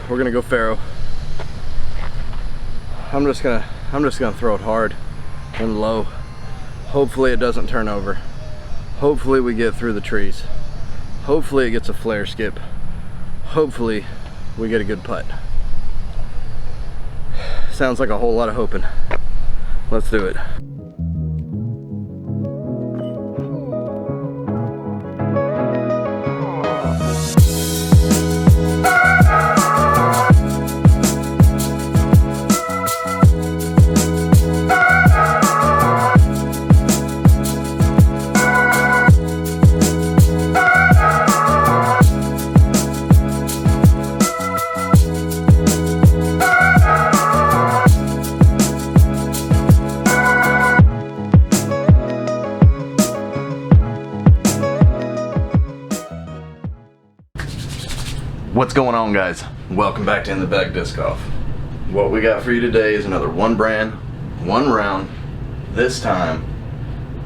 we're gonna go faro. I'm just gonna throw it hard and low. Hopefully it doesn't turn over. Hopefully we get through the trees. Hopefully it gets a flare skip. Hopefully we get a good putt. Sounds like a whole lot of hoping. Let's do it. What's going on, guys? Welcome back to In the Bag Disc Golf. What we got for you today is another one brand, one round, this time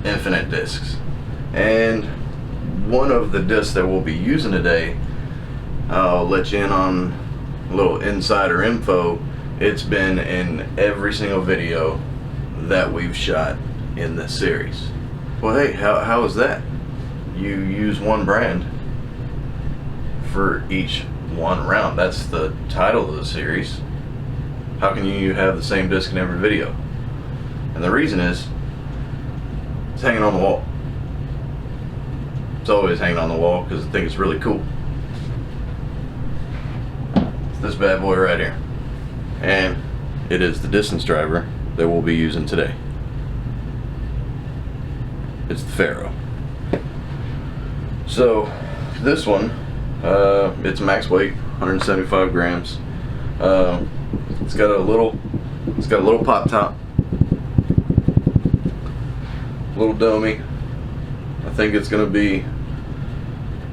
infinite discs. And one of the discs that we'll be using today, I'll let you in on a little insider info. It's been in every single video that we've shot in this series. Well, hey, how is that? You use one brand for each one round. That's the title of the series. How can you have the same disc in every video? And the reason is it's hanging on the wall. It's always hanging on the wall because I think it's really cool. It's this bad boy right here, and it is the distance driver that we'll be using today. It's the Faro. So this one, it's max weight, 175 grams. It's got a little pop top, little domey. I think it's gonna be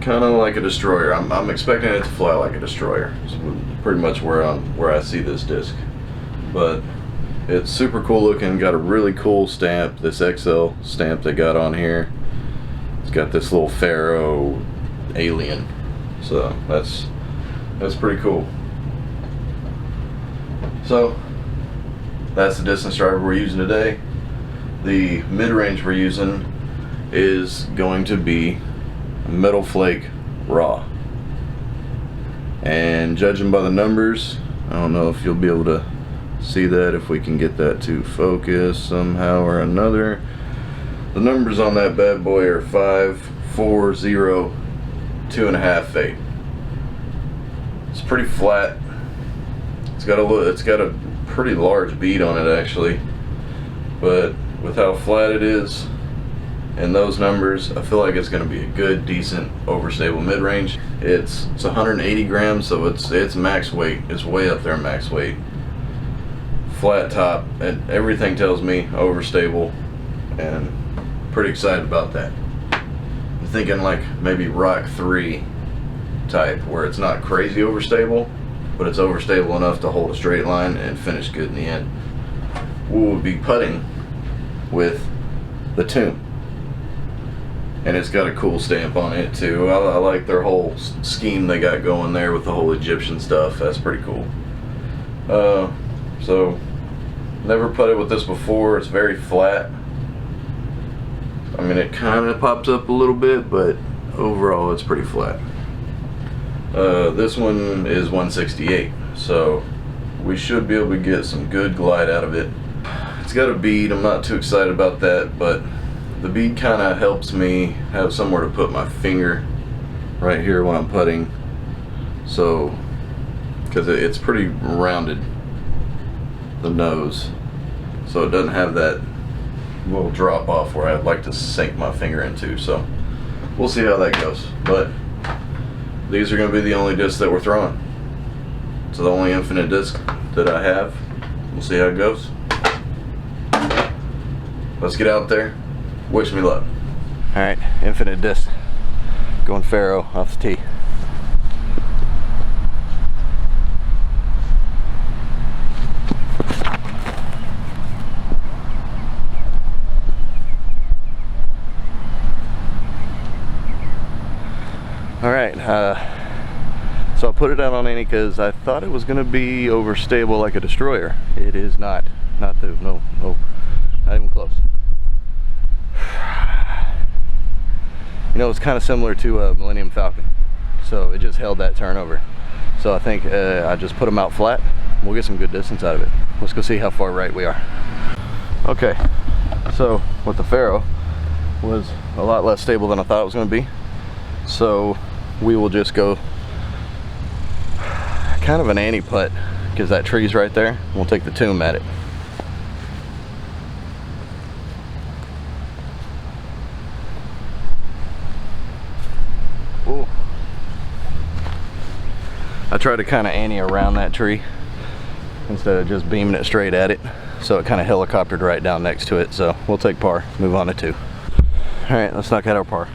kind of like a destroyer. I'm expecting it to fly like a destroyer. It's pretty much where I see this disc. But it's super cool looking. Got a really cool stamp, this XL stamp they got on here. It's got this little Faro alien. So that's pretty cool. So that's the distance driver we're using today. The mid-range we're using is going to be Metal Flake Raw. And judging by the numbers, I don't know if you'll be able to see that, if we can get that to focus somehow or another. The numbers on that bad boy are 5, 4, 0, 2.5 fade. It's pretty flat. It's got a pretty large bead on it actually, but with how flat it is and those numbers, I feel like it's going to be a good, decent, overstable mid-range. It's 180 grams, so it's max weight. It's way up there max weight. Flat top, and everything tells me overstable, and pretty excited about that. I'm thinking like maybe Rock 3 type, where it's not crazy overstable, but it's overstable enough to hold a straight line and finish good in the end. We will be putting with the Tomb, and it's got a cool stamp on it too. I like their whole scheme they got going there with the whole Egyptian stuff. That's pretty cool. So never putted with this before. It's very flat. I mean, it kind of pops up a little bit, but overall it's pretty flat. This one is 168, so we should be able to get some good glide out of it. It's got a bead. I'm not too excited about that, but the bead kind of helps me have somewhere to put my finger right here when I'm putting. So, because it's pretty rounded, the nose, so it doesn't have that little drop off where I'd like to sink my finger into. So we'll see how that goes. But these are going to be the only discs that we're throwing. It's the only infinite disc that I have. We'll see how it goes. Let's get out there. Wish me luck. Alright, infinite disc. Going Faro off the tee. put it out on any because I thought it was going to be overstable like a destroyer. It is not. No, not even close. You know, it's kind of similar to a Millennium Falcon. So it just held that turnover. So I think I just put them out flat. We'll get some good distance out of it. Let's go see how far right we are. Okay, so with the Faro was a lot less stable than I thought it was going to be. So we will just go kind of an anti-putt because that tree's right there. We'll take the tomb at it. Ooh. I try to kind of ante around that tree instead of just beaming it straight at it, so it kind of helicoptered right down next to it. So we'll take par, move on to 2. All right, let's knock out our par.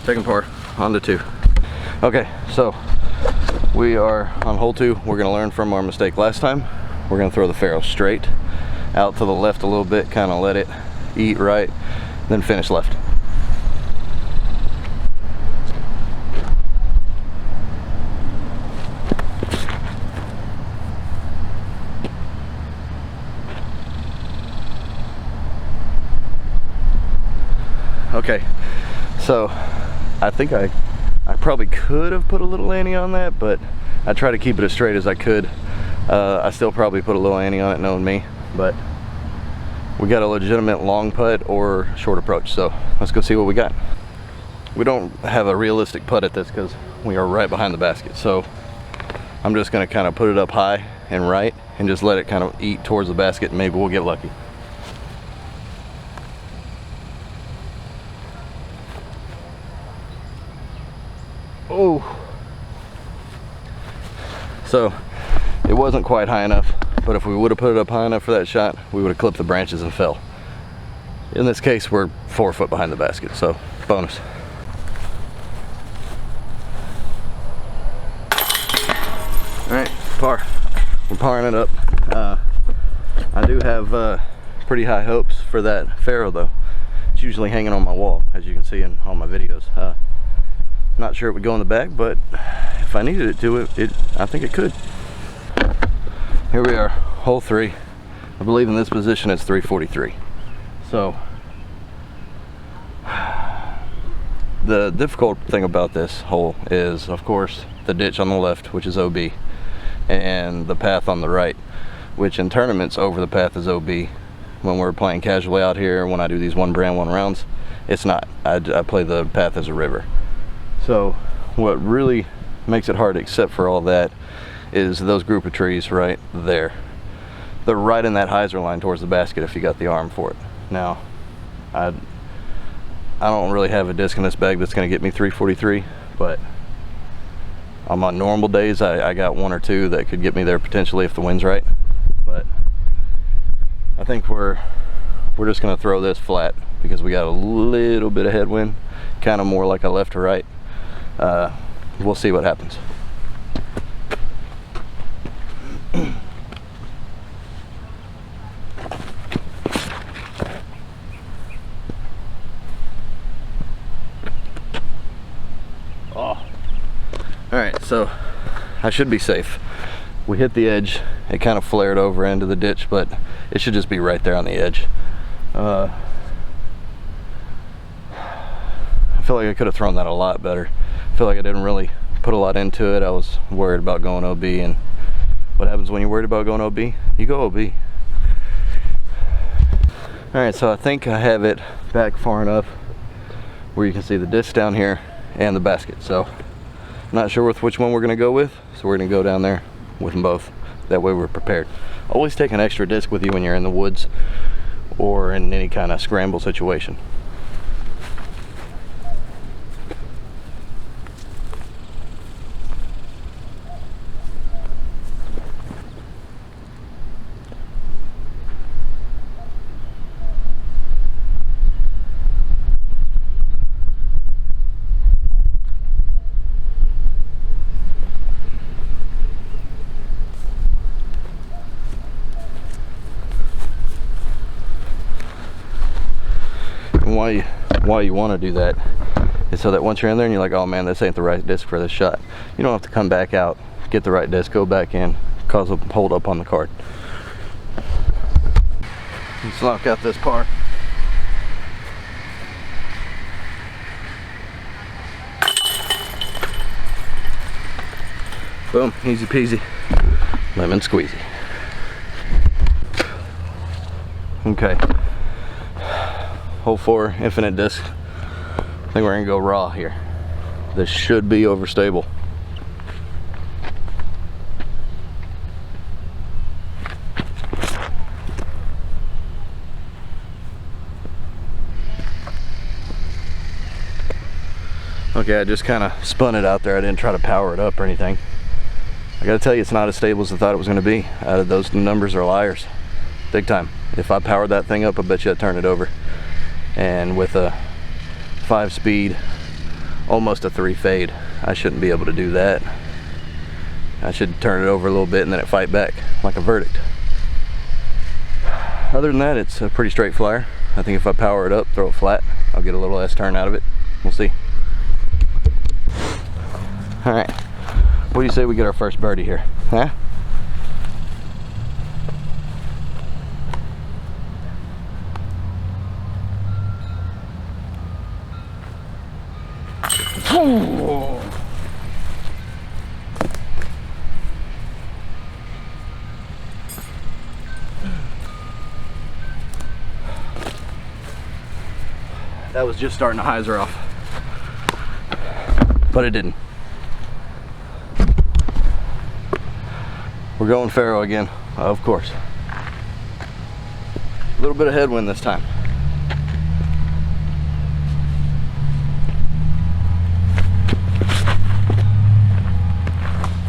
Second par, on to 2. Okay, so we are on hole 2. We're gonna learn from our mistake last time. We're gonna throw the Faro straight out to the left a little bit, kind of let it eat right, then finish left. Okay, so I think I probably could have put a little ante on that, but I try to keep it as straight as I could. I still probably put a little ante on it, knowing me, but we got a legitimate long putt or short approach, so let's go see what we got. We don't have a realistic putt at this because we are right behind the basket, so I'm just going to kind of put it up high and right and just let it kind of eat towards the basket, and maybe we'll get lucky. Oh, so it wasn't quite high enough, but if we would have put it up high enough for that shot, we would have clipped the branches and fell. In this case, we're 4 foot behind the basket, so bonus. All right, par. We're parring it up. I do have pretty high hopes for that Faro though. It's usually hanging on my wall, as you can see in all my videos. Not sure it would go in the bag, but if I needed it to, I think it could. Here we are, hole 3. I believe in this position it's 343. So the difficult thing about this hole is, of course, the ditch on the left, which is OB, and the path on the right, which in tournaments over the path is OB. When we're playing casually out here, when I do these 1 brand 1 rounds, it's not. I play the path as a river. So what really makes it hard, except for all that, is those group of trees right there. They're right in that hyzer line towards the basket if you got the arm for it. Now, I don't really have a disc in this bag that's going to get me 343, but on my normal days I got 1 or 2 that could get me there potentially if the wind's right. But I think we're just going to throw this flat because we got a little bit of headwind, kind of more like a left to right. We'll see what happens. Oh. Alright, so I should be safe. We hit the edge. It kind of flared over into the ditch, but it should just be right there on the edge. I feel like I could have thrown that a lot better. I feel like I didn't really put a lot into it. I was worried about going OB, and what happens when you're worried about going OB? You go OB. Alright, so I think I have it back far enough where you can see the disc down here and the basket. So I'm not sure which one we're going to go with, so we're going to go down there with them both. That way we're prepared. Always take an extra disc with you when you're in the woods or in any kind of scramble situation. And why you want to do that is so that once you're in there and you're like, oh man, this ain't the right disc for this shot, you don't have to come back out, get the right disc, go back in, cause a hold up on the card. Let's knock out this par. Boom, easy peasy, lemon squeezy. Okay, hole 4, infinite disc. I think we're gonna go raw here. This should be overstable. Okay, I just kind of spun it out there. I didn't try to power it up or anything. I gotta tell you, it's not as stable as I thought it was gonna be. Those numbers are liars, big time. If I powered that thing up, I bet you I'd turn it over. And with a 5-speed, almost a 3 fade, I shouldn't be able to do that. I should turn it over a little bit and then it fight back like a verdict. Other than that, it's a pretty straight flyer. I think if I power it up, throw it flat, I'll get a little less turn out of it. We'll see. All right, what do you say we get our first birdie here, huh? Ooh. That was just starting to hyzer off, but it didn't. We're going faro again, of course. A little bit of headwind this time.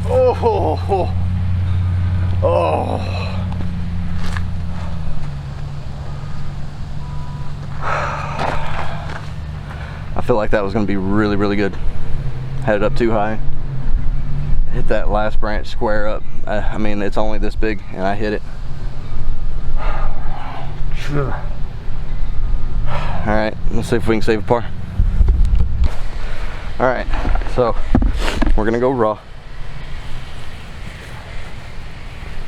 Oh, oh. I feel like that was going to be really, really good. Had it up too high. Hit that last branch square up. I mean, it's only this big, and I hit it. All right, let's see if we can save a par. All right, so we're gonna go raw.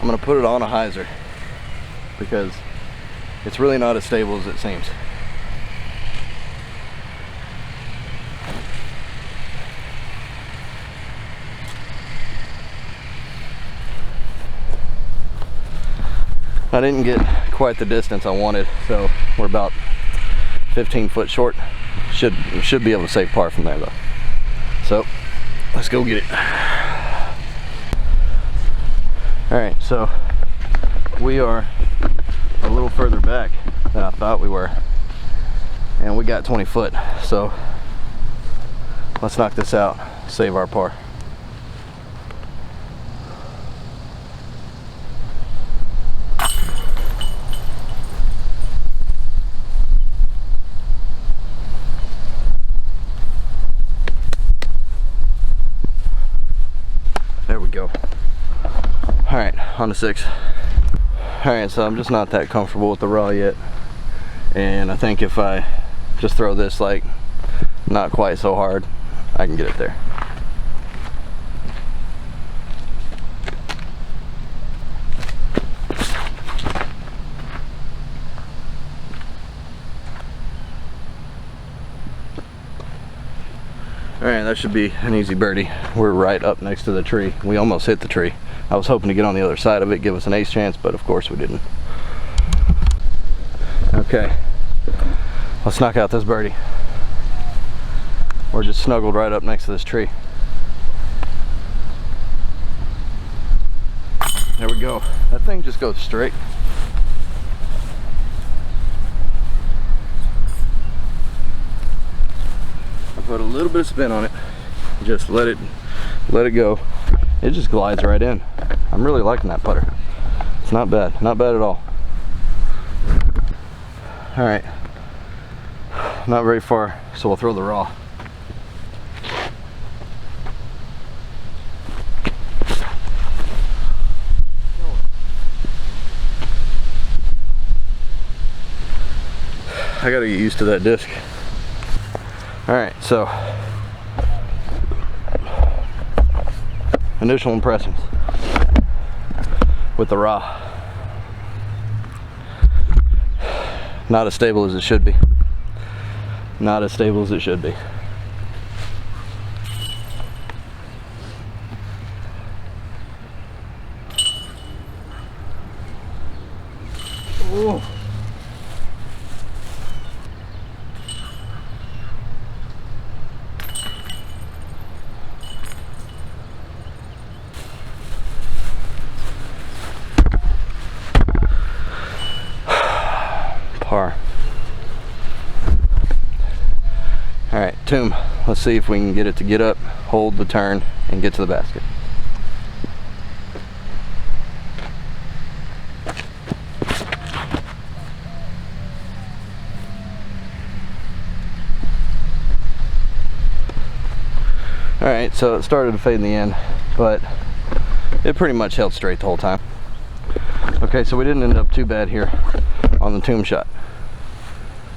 I'm gonna put it on a hyzer because it's really not as stable as it seems. I didn't get quite the distance I wanted, so we're about 15 foot short. Should be able to save par from there though. So let's go get it. All right, so we are a little further back than I thought we were, and we got 20 foot. So let's knock this out, save our par. There we go. All right, on to 6. All right, so I'm just not that comfortable with the raw yet, and I think if I just throw this like not quite so hard, I can get it there. All right, that should be an easy birdie. We're right up next to the tree. We almost hit the tree. I was hoping to get on the other side of it, give us an ace chance, but of course we didn't. Okay, let's knock out this birdie. We're just snuggled right up next to this tree. There we go. That thing just goes straight. I put a little bit of spin on it. Just let it go. It just glides right in. I'm really liking that putter. It's not bad, not bad at all. All right, not very far, so we'll throw the raw. I gotta get used to that disc. Alright, so initial impressions with the raw. Not as stable as it should be. Not as stable as it should be. Ooh. Par. Alright, tomb. Let's see if we can get it to get up, hold the turn, and get to the basket. Alright, so it started to fade in the end, but it pretty much held straight the whole time. Okay, so we didn't end up too bad here on the tomb shot.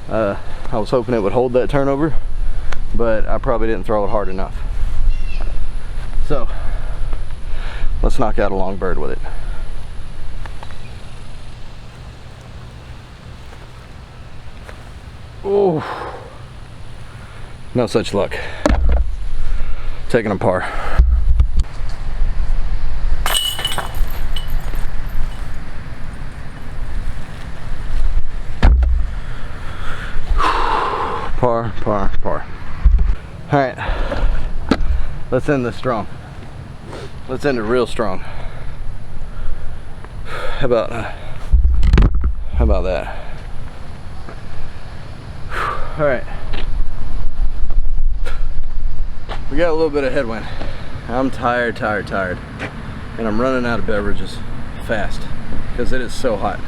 I was hoping it would hold that turnover, but I probably didn't throw it hard enough. So, let's knock out a long bird with it. Oh, no such luck. Taking a par. Par, par, par. All right, let's end this strong. Let's end it real strong. How about that? All right. We got a little bit of headwind. I'm tired, and I'm running out of beverages fast because it is so hot.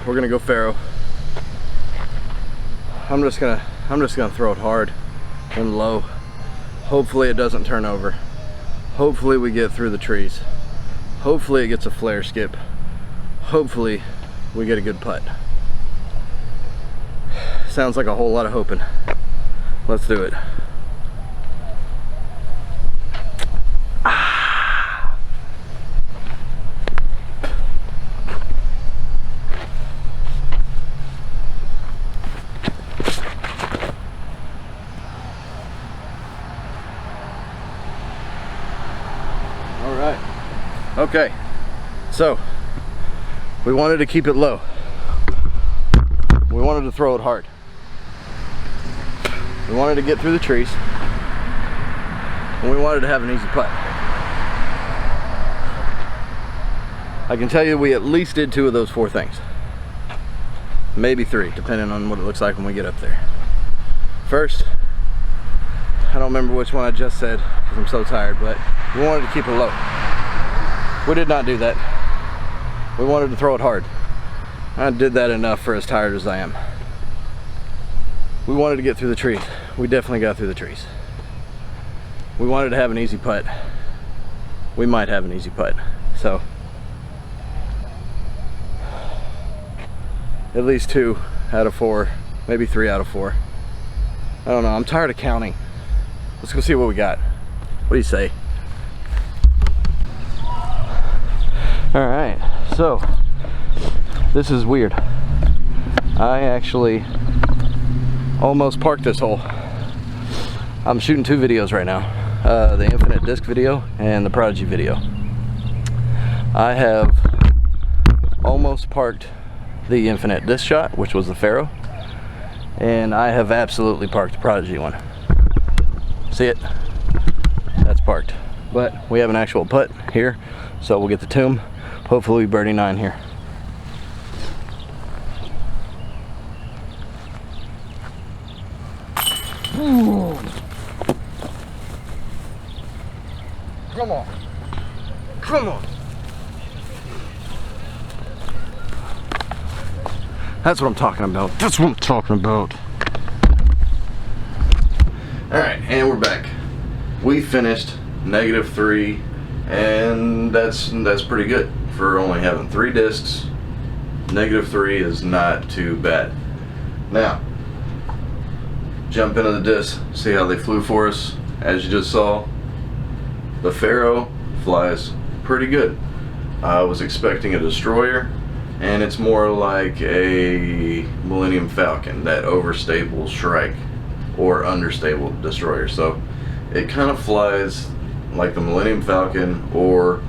We're gonna go faro. I'm just gonna throw it hard and low. Hopefully it doesn't turn over. Hopefully we get through the trees. Hopefully it gets a flare skip. Hopefully we get a good putt. Sounds like a whole lot of hoping. Let's do it. All right. Okay. So, we wanted to keep it low. We wanted to throw it hard. We wanted to get through the trees, and we wanted to have an easy putt. I can tell you we at least did 2 of those 4 things. Maybe 3, depending on what it looks like when we get up there. First, I don't remember which one I just said because I'm so tired, but we wanted to keep it low. We did not do that. We wanted to throw it hard. I did that enough for as tired as I am. We wanted to get through the trees. We definitely got through the trees. We wanted to have an easy putt. We might have an easy putt. So, at least 2 out of 4, maybe 3 out of 4. I don't know, I'm tired of counting. Let's go see what we got. What do you say? All right, so this is weird. I actually almost parked this hole. I'm shooting 2 videos right now. The Infinite Disc video and the Prodigy video. I have almost parked the Infinite Disc shot, which was the faro, and I have absolutely parked the Prodigy one. See it? That's parked. But we have an actual putt here, so we'll get the tomb. Hopefully we birdie 9 here. Ooh. Come on. Come on. That's what I'm talking about. That's what I'm talking about. Alright, and we're back. We finished -3, and that's pretty good for only having 3 discs, -3 is not too bad. Now, jump into the discs, see how they flew for us. As you just saw, the Pharaoh flies pretty good. I was expecting a destroyer, and it's more like a Millennium Falcon, that overstable Shrike or understable destroyer. So it kind of flies like the Millennium Falcon or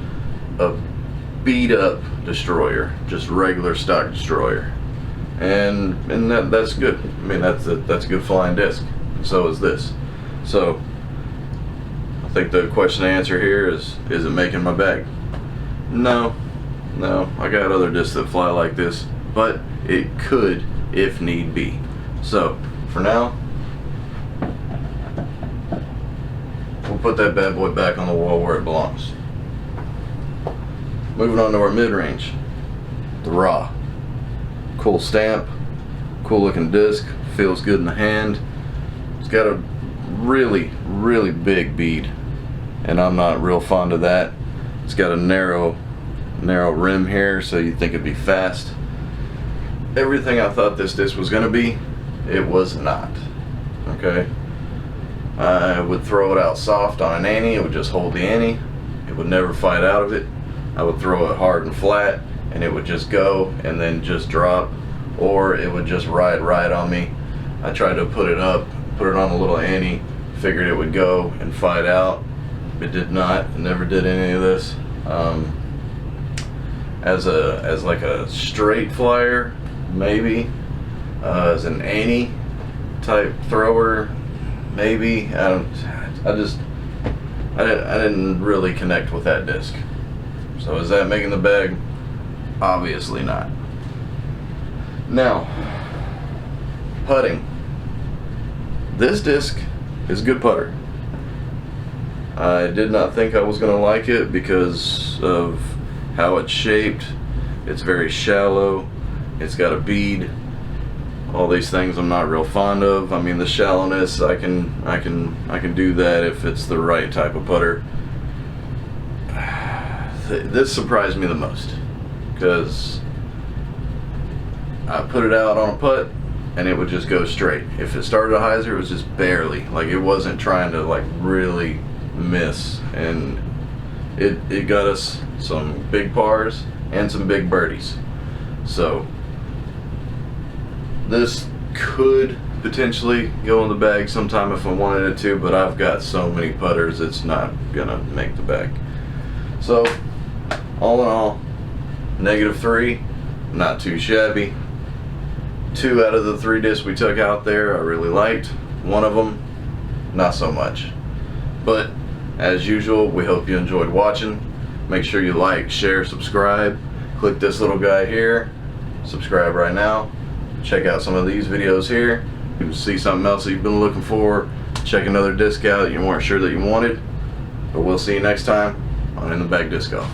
a beat up destroyer, just regular stock destroyer, and that's good. I mean, that's a good flying disc. So is this. So I think the question to answer here is it making my bag? No, I got other discs that fly like this, but it could if need be. So for now, we'll put that bad boy back on the wall where it belongs. Moving on to our mid-range, the Raw. Cool stamp, cool looking disc, feels good in the hand. It's got a really big bead, and I'm not real fond of that. It's got a narrow rim here, so you'd think it'd be fast. Everything I thought this disc was gonna be, it was not. Okay, I would throw it out soft on an ante, it would just hold the ante, it would never fight out of it. I would throw it hard and flat, and it would just go and then just drop, or it would just ride right on me. I tried to put it up, put it on a little ante, figured it would go and fight out. It did not. It never did any of this. As like a straight flyer, maybe. As an ante type thrower, maybe. I didn't really connect with that disc. So is that making the bag? Obviously not. Now, putting. This disc is good putter. I did not think I was going to like it because of how it's shaped. It's very shallow. It's got a bead. All these things I'm not real fond of. I mean, the shallowness, I can do that if it's the right type of putter. This surprised me the most because I put it out on a putt and it would just go straight. If it started a hyzer, it was just barely, like it wasn't trying to like really miss, and it got us some big pars and some big birdies. So this could potentially go in the bag sometime if I wanted it to, but I've got so many putters it's not gonna make the bag. So all in all, -3, not too shabby. 2 out of the 3 discs we took out there I really liked. 1 of them, not so much. But as usual, we hope you enjoyed watching. Make sure you like, share, subscribe. Click this little guy here. Subscribe right now. Check out some of these videos here. You see something else that you've been looking for. Check another disc out that you weren't sure that you wanted. But we'll see you next time on In the Bag Disc Golf.